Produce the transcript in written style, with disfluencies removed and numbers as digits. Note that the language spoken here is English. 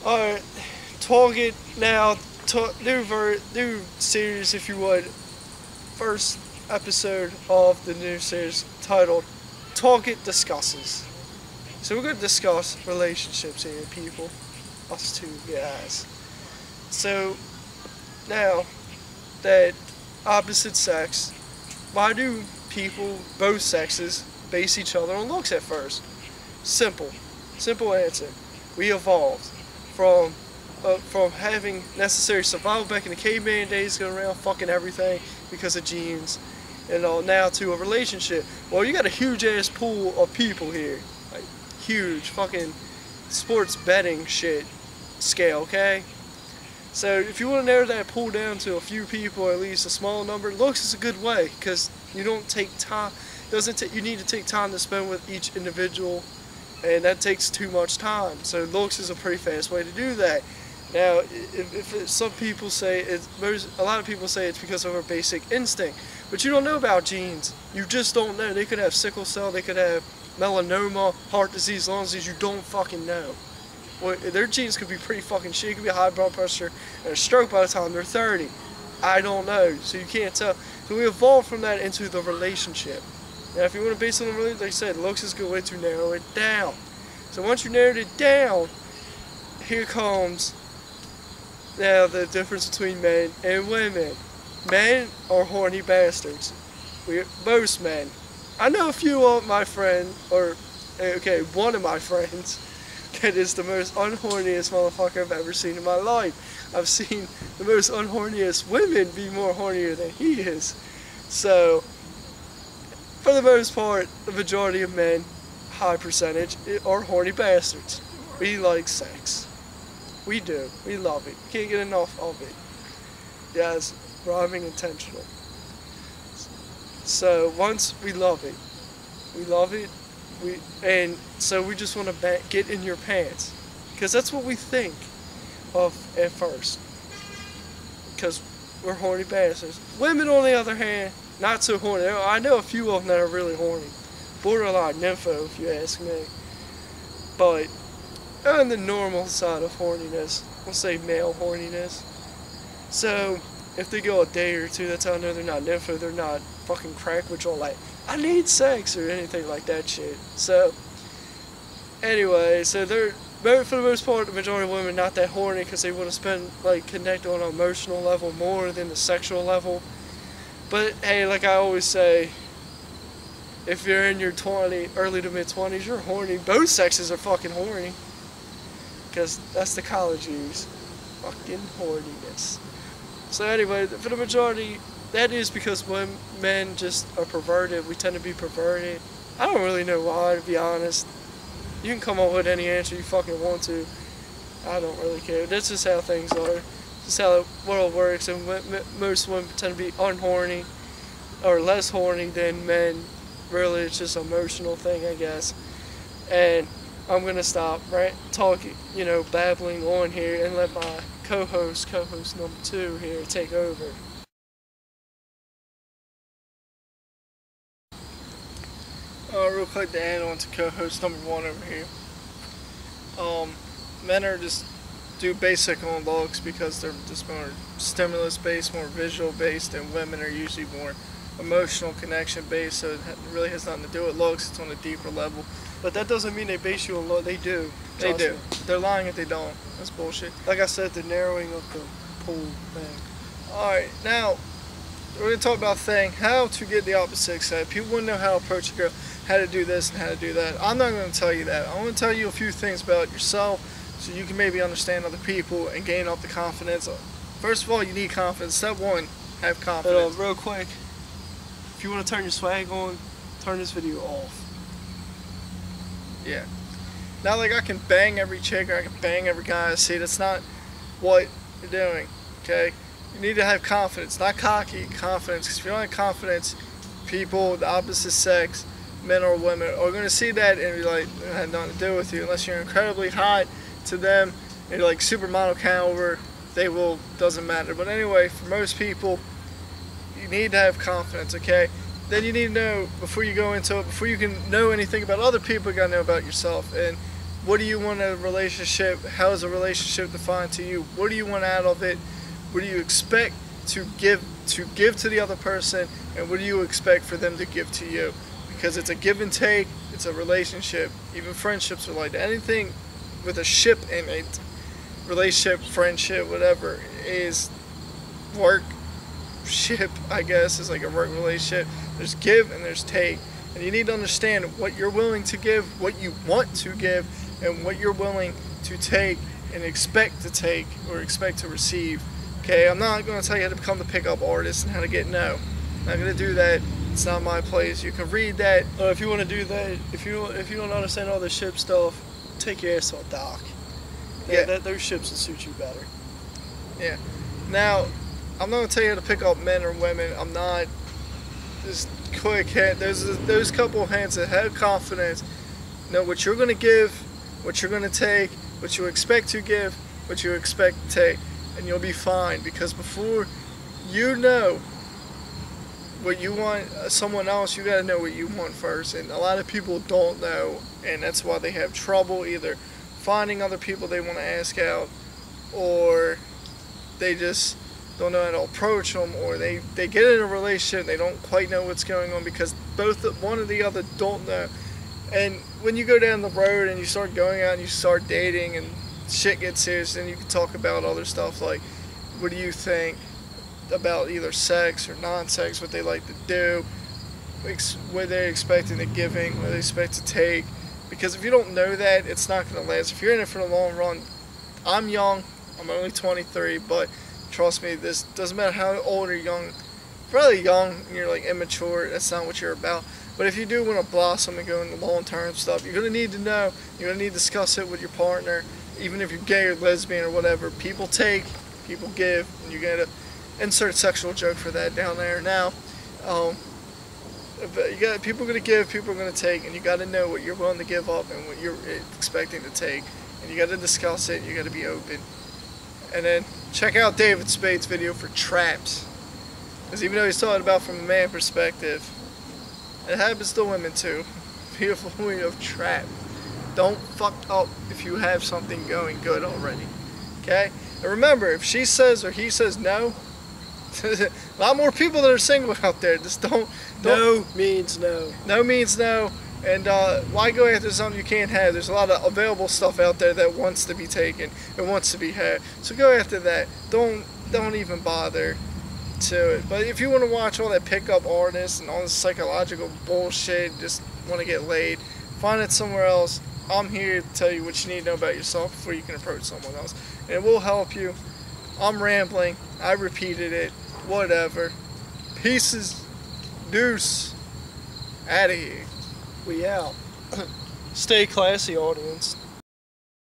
Alright, Twolgit now, new series if you would. First episode of the new series titled Twolgit Discusses. So we're going to discuss relationships here, people. Us two guys. So, now that opposite sex, why do people, both sexes, base each other on looks at first? Simple. Simple answer. We evolved from having necessary survival back in the caveman days, going around fucking everything because of genes, and all, now to a relationship. Well, you got a huge ass pool of people here, like huge fucking sports betting shit scale, okay? So if you want to narrow that pool down to a few people, or at least a small number, looks is a good way because you don't take time. You need to take time to spend with each individual, and that takes too much time. So looks is a pretty fast way to do that. Now, some people say a lot of people say it's because of our basic instinct, but you don't know about genes. You just don't know. They could have sickle cell, they could have melanoma, heart disease, lung disease. You don't fucking know. Well, their genes could be pretty fucking shit. It could be high blood pressure and a stroke by the time they're 30. I don't know, so you can't tell. So we evolved from that into the relationship. Now, if you want to base it on relationship, like I said, looks is a good way to narrow it down. So once you narrowed it down, here comes now the difference between men and women. Men are horny bastards. Most men. I know a few of my friends, one of my friends, that is the most unhorniest motherfucker I've ever seen in my life. I've seen the most unhorniest women be more hornier than he is. So, for the most part, the majority of men, high percentage, are horny bastards. We like sex. We do. We love it. Can't get enough of it. Yes, rhyming intentional. So once we love it, and so we just want to get in your pants, because that's what we think of at first. Because we're horny bastards. Women, on the other hand, not so horny. I know a few of them that are really horny, borderline nympho, if you ask me. But on the normal side of horniness, we'll say male horniness. So if they go a day or two, that's how I know they're not nympho, they're not fucking crack, which are like, I need sex or anything like that shit. So anyway, so they're, for the most part, the majority of women not that horny because they want to connect on an emotional level more than the sexual level. But hey, like I always say, if you're in your early to mid 20s, you're horny. Both sexes are fucking horny. Because that's the college use. Fucking horniness. So anyway, for the majority, that is because when men just are perverted, we tend to be perverted. I don't really know why, to be honest. You can come up with any answer you fucking want to. I don't really care. That's just how things are. Just how the world works, and most women tend to be unhorny, or less horny than men. Really, it's just an emotional thing, I guess. And I'm gonna stop talking, babbling on here, and let my co-host number 2 here, take over. Real quick to add on to co-host number 1 over here. Men are just do basic on looks because they're just more stimulus based, more visual based, and women are usually more emotional connection based, so it really has nothing to do with looks. It's on a deeper level. But that doesn't mean they base you on looks. They do. They do. They're lying if they don't. That's bullshit. Like I said, the narrowing of the pool thing. Alright, now we're going to talk about how to get the opposite sex. People want to know how to approach a girl, how to do this and how to do that. I'm not going to tell you that. I want to tell you a few things about yourself so you can maybe understand other people and gain up the confidence. First of all, you need confidence. Step 1, have confidence. Real quick, if you want to turn your swag on, turn this video off. Yeah. Not like I can bang every chick or I can bang every guy I see. That's not what you're doing, okay? You need to have confidence, not cocky, confidence. Because if you don't have confidence, people, the opposite sex, men or women, are going to see that and be like, it had nothing to do with you. Unless you're incredibly hot to them and you're like supermodel caliber, doesn't matter. But anyway, for most people, you need to have confidence, okay? Then you need to know, before you go into it, before you can know anything about other people, you got to know about yourself. And What do you want a relationship? How is a relationship defined to you? What do you want out of it? What do you expect to give to the other person, and what do you expect for them to give to you? Because it's a give and take. It's a relationship. Even friendships are like that. Anything with a ship in it, relationship, friendship, whatever, is work. Ship, I guess, is like a work relationship. There's give and there's take, and you need to understand what you're willing to give, what you want to give, and what you're willing to take and expect to take or expect to receive. Okay, I'm not going to tell you how to become the pickup artist and how to get no. I'm not going to do that. It's not my place. You can read that. Or if you want to do that, if you don't understand all the ship stuff, take your ass to a dock. Those ships will suit you better. Yeah. Now, I'm not going to tell you how to pick up men or women. I'm not. Just quick hint. Those couple hints that have confidence. Know what you're going to give, what you're going to take, what you expect to give, what you expect to take, and you'll be fine. Because before you know what you want someone else, you got to know what you want first. And a lot of people don't know, and that's why they have trouble either finding other people they want to ask out, or they just don't know how to approach them, or they get in a relationship and they don't quite know what's going on because one or the other don't know. And when you go down the road and you start going out and you start dating and shit gets serious, then you can talk about other stuff like, what do you think about either sex or non-sex, what they like to do, what they're expecting to giving, what they expect to take. Because if you don't know that, it's not going to last. If you're in it for the long run, I'm young, I'm only 23, but trust me, this doesn't matter how old or young, really young, and you're like immature, that's not what you're about. But if you do want to blossom and go into long-term stuff, you're going to need to know, you're going to need to discuss it with your partner, even if you're gay or lesbian or whatever. People take, people give, and you got to insert sexual joke for that down there. Now, people are going to give, people are going to take, and you got to know what you're willing to give up and what you're expecting to take. And you got to discuss it, you got to be open. And then check out David Spade's video for traps. Because even though he's talking about from a man perspective, it happens to women too. Be avoid of trap. Don't fuck up if you have something going good already. Okay? And remember, if she says or he says no, a lot more people that are single out there. Just don't. No means no. No means no. And why go after something you can't have? There's a lot of available stuff out there that wants to be taken and wants to be had. So go after that. Don't even bother to it. But if you want to watch all that pickup artists and all this psychological bullshit, just want to get laid, find it somewhere else. I'm here to tell you what you need to know about yourself before you can approach someone else. And it will help you. I'm rambling. I repeated it. Whatever. Pieces. Deuce. Out of here. We out. Stay classy, audience.